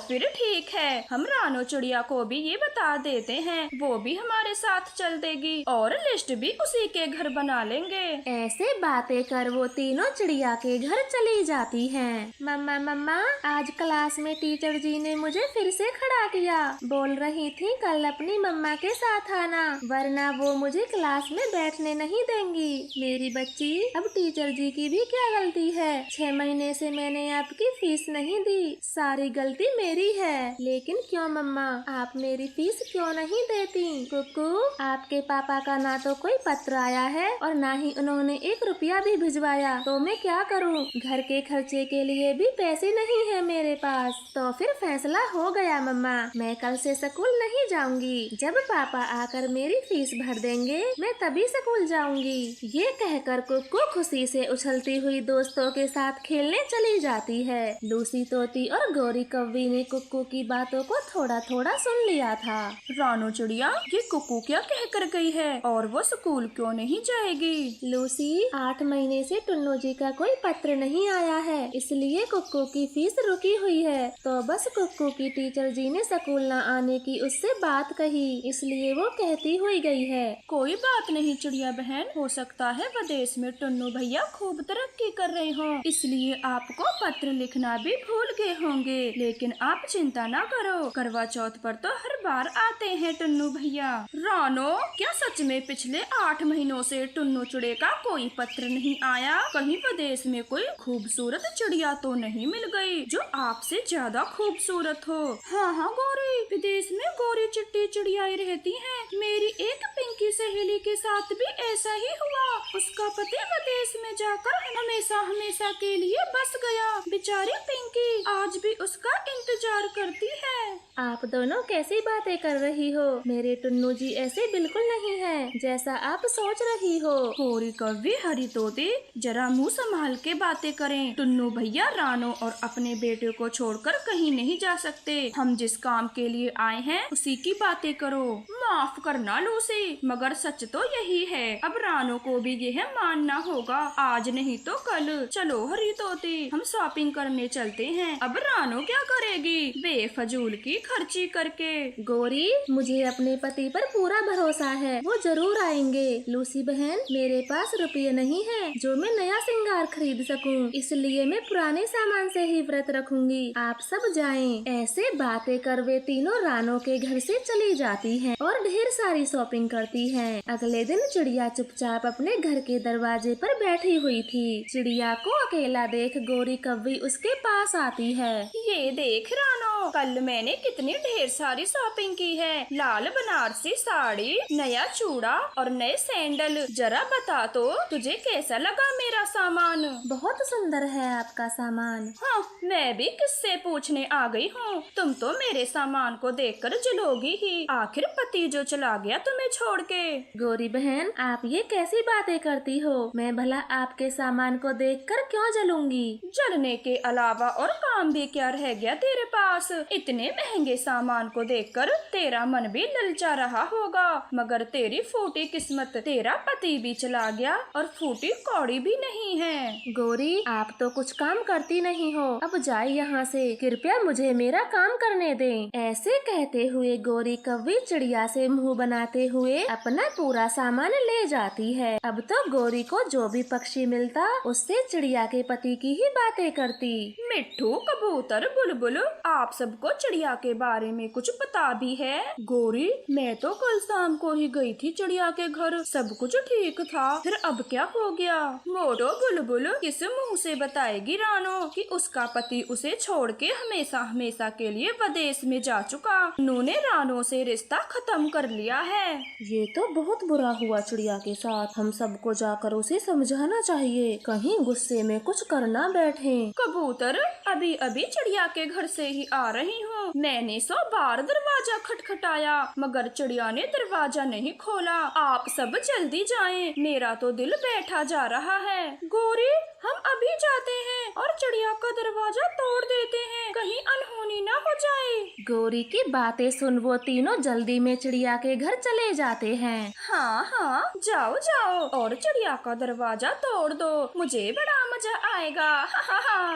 फिर ठीक है, हम रानो चिड़िया को भी ये बता देते हैं, वो भी हमारे साथ चल देगी और लिस्ट भी उसी के घर बना लेंगे। ऐसे बातें कर वो तीनों चिड़िया के घर चली जाती हैं। मम्मा मम्मा, आज क्लास में टीचर जी ने मुझे फिर से खड़ा किया। बोल रही थी कल अपनी मम्मा के साथ आना, वरना वो मुझे क्लास में बैठने नहीं देंगी। मेरी बच्ची, अब टीचर जी की भी क्या गलती है? 6 महीने से मैंने आपकी फीस नहीं दी, सारी गलती मेरी है। लेकिन क्यों मम्मा, आप मेरी फीस क्यों नहीं देती? कुकू, आपके पापा का ना तो कोई पत्र आया है और ना ही उन्होंने 1 रुपया भी भिजवाया, तो मैं क्या करूं? घर के खर्चे के लिए भी पैसे नहीं है मेरे पास। तो फिर फैसला हो गया मम्मा, मैं कल से स्कूल नहीं जाऊंगी। जब पापा आकर मेरी फीस भर देंगे, मैं तभी स्कूल जाऊंगी। ये कहकर कुक्कू खुशी से उछलती हुई दोस्तों के साथ खेलने चली जाती है। लूसी तोती और गौरी कौवी ने कुक्कू की बातों को थोड़ा थोड़ा सुन लिया था। रानो चिड़िया, ये कुकू क्या कह कर गई है और वो स्कूल क्यों नहीं जाएगी? लूसी, 8 महीने से टुन्नू जी का कोई पत्र नहीं आया है, इसलिए कुक्कू की फीस रुकी हुई है। तो बस कुक्कू की टीचर जी ने स्कूल न आने की उससे बात कही, इसलिए वो कहती हुई गई है। कोई बात नहीं चिड़िया बहन, हो सकता है विदेश में टुन्नू भैया खूब तरक्की कर रहे हों, इसलिए आपको पत्र लिखना भी भूल गए होंगे। लेकिन आप चिंता ना करो, करवा चौथ पर तो हर बार आते हैं टुन्नू भैया। रानो, क्या सच में पिछले 8 महीनों से टुन्नू चिड़े का कोई पत्र नहीं आया? कहीं विदेश में कोई खूबसूरत चिड़िया तो नहीं मिल गई जो आपसे ज्यादा खूबसूरत हो? हाँ हाँ गौरी, विदेश में गोरी चिट्टी चिड़ियाएं रहती हैं। मेरी एक पिंकी सहेली के साथ भी ऐसा ही हुआ। उसका पति विदेश में जाकर हमेशा हमेशा के लिए बस गया। बेचारी पिंकी आज भी उसका इंतजार करती है। आप दोनों कैसी बातें कर रही हो? मेरे टुन्नू जी ऐसे बिल्कुल नहीं है जैसा आप सोच रही हो। गौरी कौवी, हरी तोते, जरा मुंह संभाल के बातें करें। टुन्नू भैया रानो और अपने बेटे को छोड़कर कहीं नहीं जा सकते। हम जिस काम के लिए आए हैं उसी की बातें करो। माफ करना लूसी, मगर सच तो यही है। अब रानो को भी यह मानना होगा, आज नहीं तो कल। चलो हरी तोते, हम शॉपिंग करने चलते हैं। अब रानो क्या करेगी बेफजूल की खर्ची करके? गौरी, मुझे अपने पति पर पूरा भरोसा है, वो जरूर आएंगे। लूसी बहन, मेरे पास रुपये नहीं है जो मैं नया श्रृंगार खरीद सकूं, इसलिए मैं पुराने सामान से ही व्रत रखूंगी। आप सब जाएं। ऐसे बातें कर वे तीनों रानो के घर से चली जाती हैं और ढेर सारी शॉपिंग करती हैं। अगले दिन चिड़िया चुपचाप अपने घर के दरवाजे पर बैठी हुई थी। चिड़िया को अकेला देख गौरी कौवी उसके पास आती है। ये देख रानो, कल मैंने कितनी ढेर सारी शॉपिंग की है। लाल बनारसी साड़ी, नया चूड़ा और नए सैंडल। जरा बता तो तुझे कैसा लगा मेरा सामान? बहुत सुंदर है आपका सामान। हाँ, मैं भी किससे पूछने आ गई हूँ। तुम तो मेरे सामान को देखकर जलोगी ही। आखिर पति जो चला गया तुम्हें छोड़ के। गौरी बहन, आप ये कैसी बातें करती हो? मैं भला आपके सामान को देखकर क्यों जलूंगी? जलने के अलावा और काम भी क्या रह गया तेरे पास? इतने महंगे सामान को देखकर तेरा मन भी ललचा रहा होगा, मगर तेरी फूटी किस्मत, तेरा पति भी चला गया और फूटी कौड़ी भी नहीं है। गौरी, आप तो कुछ काम करती नहीं हो, अब जाए यहाँ से। कृपया मुझे मेरा काम करने दें। ऐसे कहते हुए गौरी कौवी चिड़िया से मुंह बनाते हुए अपना पूरा सामान ले जाती है। अब तो गौरी को जो भी पक्षी मिलता उससे चिड़िया के पति की ही बातें करती। मिट्ठू, कबूतर, बुलबुल, आप सबको चिड़िया के बारे में कुछ पता भी है? गौरी, मैं तो कल शाम को ही गई थी चिड़िया के घर, सब कुछ ठीक था। फिर अब क्या हो गया? मोटो बुलबुल किस मुंह से बताएगी रानो कि उसका पति उसे छोड़ के हमेशा हमेशा के लिए विदेश में जा चुका। उन्होंने रानो से रिश्ता खत्म कर लिया है। ये तो बहुत बुरा हुआ चिड़िया के साथ। हम सबको जाकर उसे समझाना चाहिए, कहीं गुस्से में कुछ करना बैठे। कबूतर, अभी अभी चिड़िया के घर से ही आ रही हूँ। मैंने 100 बार दरवाजा खटखटाया मगर चिड़िया ने दरवाजा नहीं खोला। आप सब जल्दी जाएं, मेरा तो दिल बैठा जा रहा है। गौरी, हम अभी जाते हैं और चिड़िया का दरवाजा तोड़ देते हैं, कहीं अनहोनी न हो जाए। गौरी की बातें सुन वो तीनों जल्दी में चिड़िया के घर चले जाते हैं। हाँ हाँ, जाओ जाओ और चिड़िया का दरवाजा तोड़ दो, मुझे बड़ा मजा आएगा।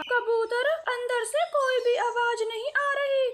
कबूतर, अंदर से कोई भी आवाज नहीं आ रही।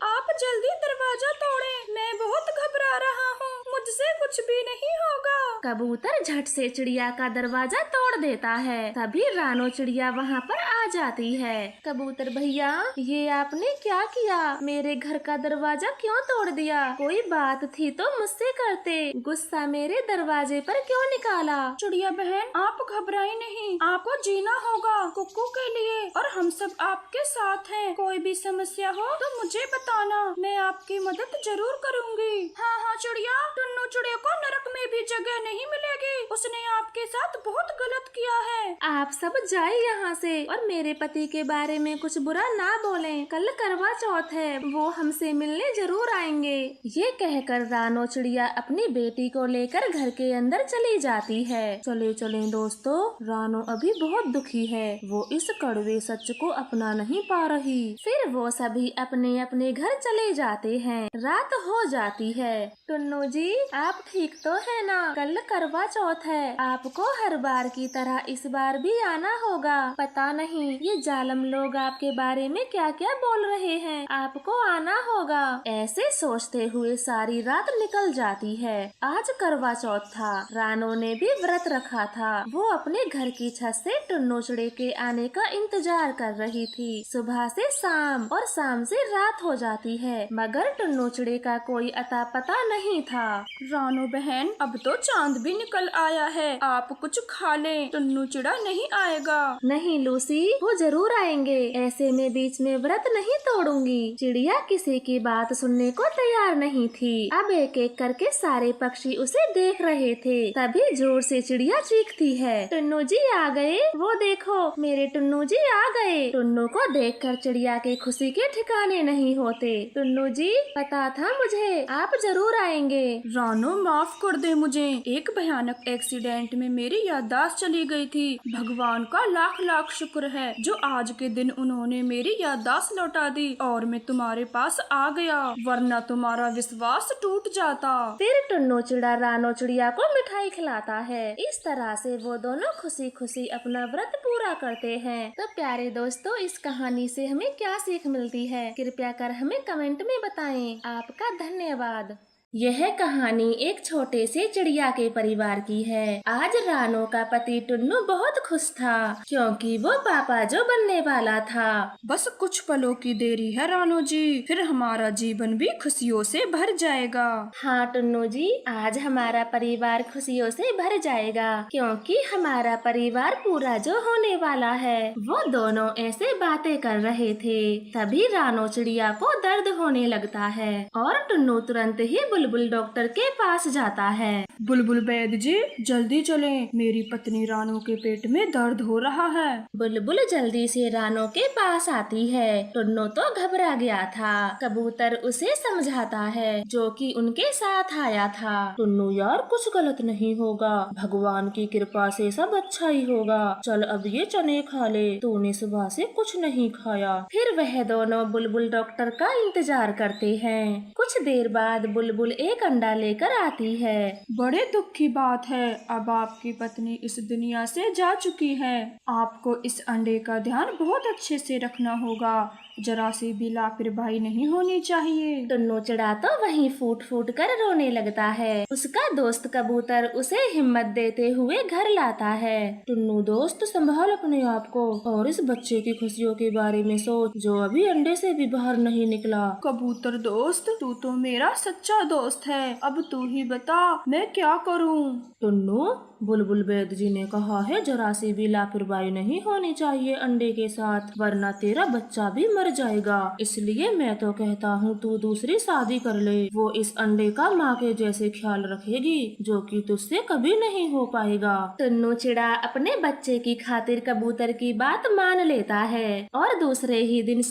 कबूतर झट से चिड़िया का दरवाजा तोड़ देता है। तभी रानो चिड़िया वहाँ पर आ जाती है। कबूतर भैया, ये आपने क्या किया? मेरे घर का दरवाजा क्यों तोड़ दिया? कोई बात थी तो मुझसे करते, गुस्सा मेरे दरवाजे पर क्यों निकाला? चिड़िया बहन, आप घबराई नहीं, आपको जीना होगा कुक्कू के लिए, और हम सब आपके साथ हैं। कोई भी समस्या हो तो मुझे बताना, मैं आपकी मदद जरूर करूंगी। हाँ हाँ चिड़िया, टुन्नू चिड़िया को नरक में भी जगह नहीं मिलेगी, उसने आपके साथ बहुत गलत किया है। आप सब जाए यहाँ से और मेरे पति के बारे में कुछ बुरा ना बोलें। कल करवा चौथ है, वो हमसे मिलने जरूर आएंगे। ये कहकर रानो चिड़िया अपनी बेटी को लेकर घर के अंदर चली जाती है। चले चले दोस्तों, रानो अभी बहुत दुखी है, वो इस कड़वे सच को अपना नहीं पा रही। फिर वो सभी अपने अपने घर चले जाते हैं। रात हो जाती है। टुन्नू जी, आप ठीक तो है ना? कल करवा चौथ है, आपको हर बार की तरह इस बार भी आना होगा। पता नहीं ये जालम लोग आपके बारे में क्या क्या बोल रहे हैं, आपको आना होगा। ऐसे सोचते हुए सारी रात निकल जाती है। आज करवा चौथ था, रानो ने भी व्रत रखा था। वो अपने घर की छत से टुन्नू चिड़े के आने का इंतजार कर रही थी। सुबह से शाम और शाम से रात हो जाती है, मगर टुन्नू चिड़े का कोई अता पता नहीं था। रानो बहन, अब तो चांद भी निकल आया है, आप कुछ खा लें, टुन्नू चिड़ा नहीं आएगा। नहीं लूसी, वो जरूर आएंगे, ऐसे में बीच में व्रत नहीं तोड़ूंगी। चिड़िया किसी की बात सुनने को तैयार नहीं थी। अब एक एक करके सारे पक्षी उसे देख रहे थे। तभी जोर से चिड़िया चीखती है, टुन्नू जी आ गए, वो देखो मेरे टुन्नू जी आ गए। टुन्नू को देखकर चिड़िया के खुशी के ठिकाने नहीं होते। टुन्नू जी, पता था मुझे आप जरूर आएंगे। रानो, माफ कर दे मुझे, एक भयानक एक्सीडेंट में मेरी याददाश्त चली गई थी। भगवान का लाख लाख शुक्र है जो आज के दिन उन्होंने मेरी याददाश्त लौटा दी और मैं तुम्हारे पास आ गया, वरना तुम्हारा विश्वास टूट जाता। फिर टुन्नू चिड़ा रानो चिड़िया को मिठाई खिलाता है। इस तरह से वो दोनों खुशी खुशी अपना व्रत पूरा करते हैं। तो प्यारे दोस्तों, इस कहानी से हमें क्या सीख मिलती है, कृपया कर हमें कमेंट में बताएं। आपका धन्यवाद। यह कहानी एक छोटे से चिड़िया के परिवार की है। आज रानो का पति टुन्नू बहुत खुश था क्योंकि वो पापा जो बनने वाला था। बस कुछ पलों की देरी है रानो जी, फिर हमारा जीवन भी खुशियों से भर जाएगा। हाँ टुन्नू जी, आज हमारा परिवार खुशियों से भर जाएगा क्योंकि हमारा परिवार पूरा जो होने वाला है। वो दोनों ऐसे बातें कर रहे थे, तभी रानो चिड़िया को दर्द होने लगता है और टुन्नू तुरंत ही बुलबुल डॉक्टर के पास जाता है। बुलबुल वैद्य जी, जल्दी चलें, मेरी पत्नी रानो के पेट में दर्द हो रहा है। बुलबुल जल्दी से रानो के पास आती है। टुन्नू तो घबरा गया था। कबूतर उसे समझाता है जो कि उनके साथ आया था। टुन्नू यार, कुछ गलत नहीं होगा, भगवान की कृपा से सब अच्छा ही होगा। चल अब ये चने खा ले, तूने सुबह से कुछ नहीं खाया। फिर वह दोनों बुलबुल डॉक्टर का इंतजार करते हैं। कुछ देर बाद बुलबुल एक अंडा लेकर आती है। बड़े दुख की बात है, अब आपकी पत्नी इस दुनिया से जा चुकी है। आपको इस अंडे का ध्यान बहुत अच्छे से रखना होगा, जरा सी भी लापरवाही नहीं होनी चाहिए। टुन्नू चिड़ा तो वहीं फूट फूट कर रोने लगता है। उसका दोस्त कबूतर उसे हिम्मत देते हुए घर लाता है। टुन्नू दोस्त, संभाल अपने आप को और इस बच्चे की खुशियों के बारे में सोच जो अभी अंडे से भी बाहर नहीं निकला। कबूतर दोस्त, तू तो मेरा सच्चा दोस्त है, अब तू ही बता मैं क्या करूं? टुन्नू, बुलबुल वैद्य जी ने कहा है जरा सी भी लापरवाही नहीं होनी चाहिए अंडे के साथ, वरना तेरा बच्चा भी मर जाएगा। इसलिए मैं तो कहता हूँ तू दूसरी शादी कर ले, वो इस अंडे का माँ के जैसे ख्याल रखेगी जो कि तुझसे कभी नहीं हो पाएगा। टुन्नू चिड़ा अपने बच्चे की खातिर कबूतर की बात मान लेता है और दूसरे ही दिन